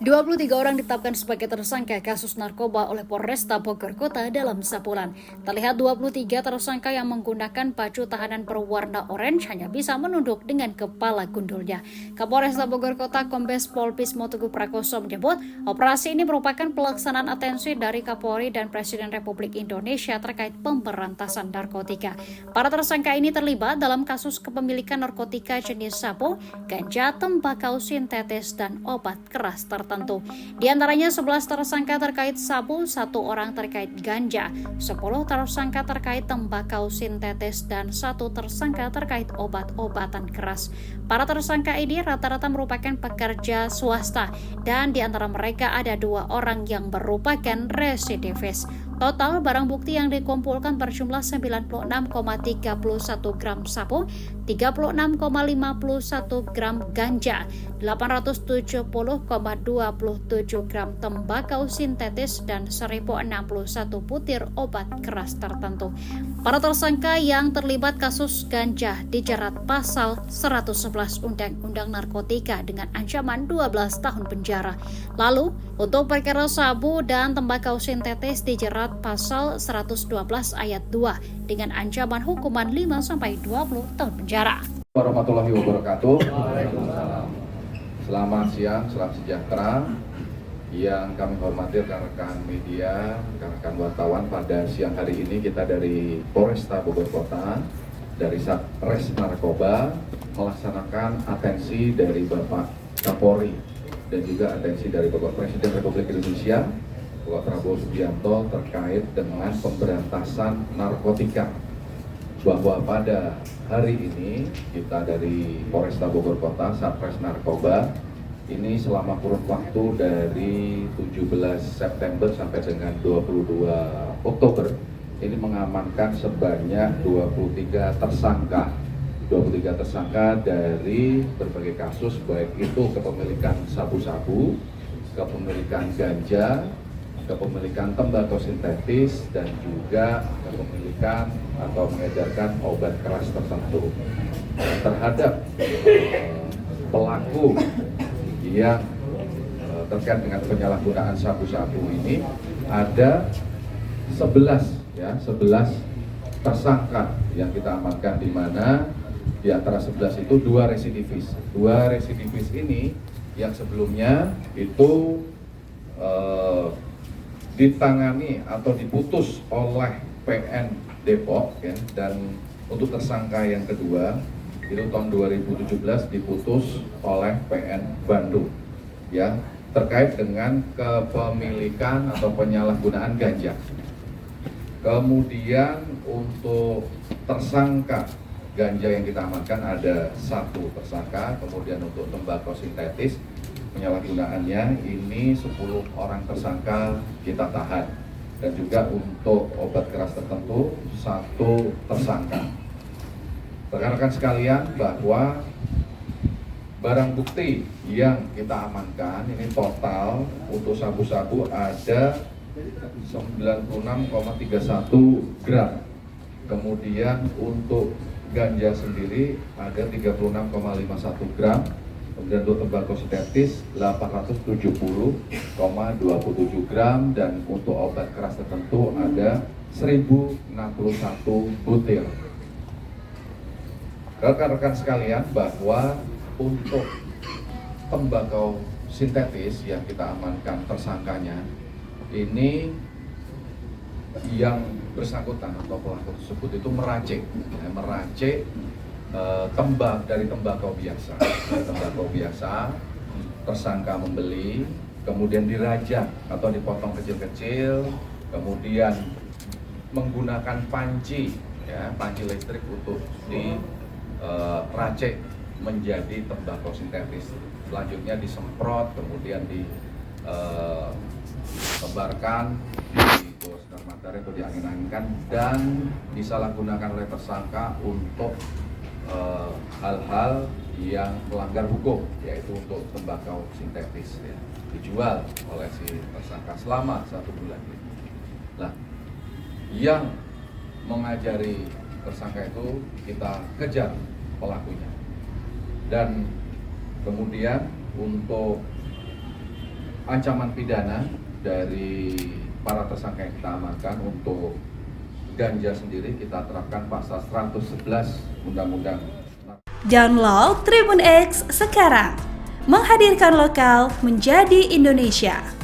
23 orang ditetapkan sebagai tersangka kasus narkoba oleh Polresta Bogor Kota dalam sebulan. Terlihat 23 tersangka yang menggunakan baju tahanan berwarna orange hanya bisa menunduk dengan kepala gundulnya. Kapolresta Bogor Kota Kombes Pol Bismo Teguh Prakoso menyebut operasi ini merupakan pelaksanaan atensi dari Kapolri dan Presiden Republik Indonesia terkait pemberantasan narkotika. Para tersangka ini terlibat dalam kasus kepemilikan narkotika jenis sabu, ganja, tembakau sintetis, dan obat keras tertentu. Di antaranya 11 tersangka terkait sabu, 1 orang terkait ganja, 10 tersangka terkait tembakau sintetis, dan 1 tersangka terkait obat-obatan keras. Para tersangka ini rata-rata merupakan pekerja swasta dan di antara mereka ada 2 orang yang merupakan residivis. Total barang bukti yang dikumpulkan berjumlah 96,31 gram sabu, 36,51 gram ganja, 870,27 gram tembakau sintetis, dan 1061 butir obat keras tertentu. Para tersangka yang terlibat kasus ganja dijerat pasal 111 Undang-Undang Narkotika dengan ancaman 12 tahun penjara. Lalu, untuk perkara sabu dan tembakau sintetis dijerat pasal 112 ayat 2 dengan ancaman hukuman 5-20 tahun penjara. Warahmatullahi wabarakatuh. Selamat siang, salam sejahtera. Yang kami hormati rekan-rekan media, rekan-rekan wartawan, pada siang hari ini kita dari Polresta Bogor Kota, dari Satres Narkoba, melaksanakan atensi dari Bapak Kapolri dan juga atensi dari Bapak Presiden Republik Indonesia, Bapak Prabowo Subianto, terkait dengan pemberantasan narkotika. Bahwa pada hari ini kita dari Polresta Bogor Kota, Satres Narkoba, ini selama kurun waktu dari 17 September sampai dengan 22 Oktober, ini mengamankan sebanyak 23 tersangka. 23 tersangka dari berbagai kasus, baik itu kepemilikan sabu-sabu, kepemilikan ganja, kepemilikan tembakau sintetis, dan juga kepemilikan atau mengedarkan obat keras tertentu. Terhadap pelaku yang terkait dengan penyalahgunaan sabu-sabu ini ada 11 tersangka yang kita amankan, di mana di antara 11 itu 2 residivis. 2 residivis ini yang sebelumnya itu ditangani atau diputus oleh PN Depok, ya, dan untuk tersangka yang kedua itu tahun 2017 diputus oleh PN Bandung, ya, terkait dengan kepemilikan atau penyalahgunaan ganja. Kemudian untuk tersangka ganja yang kita amankan ada 1 tersangka, kemudian untuk tembakau sintetis penyalahgunaannya ini 10 orang tersangka kita tahan, dan juga untuk obat keras tertentu 1 tersangka. Rekan-rekan sekalian, bahwa barang bukti yang kita amankan ini total untuk sabu-sabu ada 96,31 gram. Kemudian untuk ganja sendiri ada 36,51 gram. Kemudian untuk tembakau sintetis 870,27 gram, dan untuk obat keras tertentu ada 1061 butir. Rekan-rekan sekalian, bahwa untuk tembakau sintetis yang kita amankan tersangkanya, ini yang bersangkutan atau pelaku tersebut itu meracik dari tembakau biasa. Tembakau biasa, tersangka membeli, kemudian dirajang atau dipotong kecil-kecil, kemudian menggunakan panci, ya, panci listrik untuk diracik menjadi tembakau sintetis. Selanjutnya disemprot, kemudian ditebarkan di sinar matahari atau diangin-anginkan, dan disalahgunakan oleh tersangka untuk hal-hal yang melanggar hukum, yaitu untuk tembakau sintetis, ya, dijual oleh si tersangka selama 1 bulan. Nah, yang mengajari tersangka itu kita kejar pelakunya, dan kemudian untuk ancaman pidana dari para tersangka yang kita amankan. Untuk ganja sendiri kita terapkan pasal 111 Undang-Undang. Download Tribun X sekarang, menghadirkan lokal menjadi Indonesia.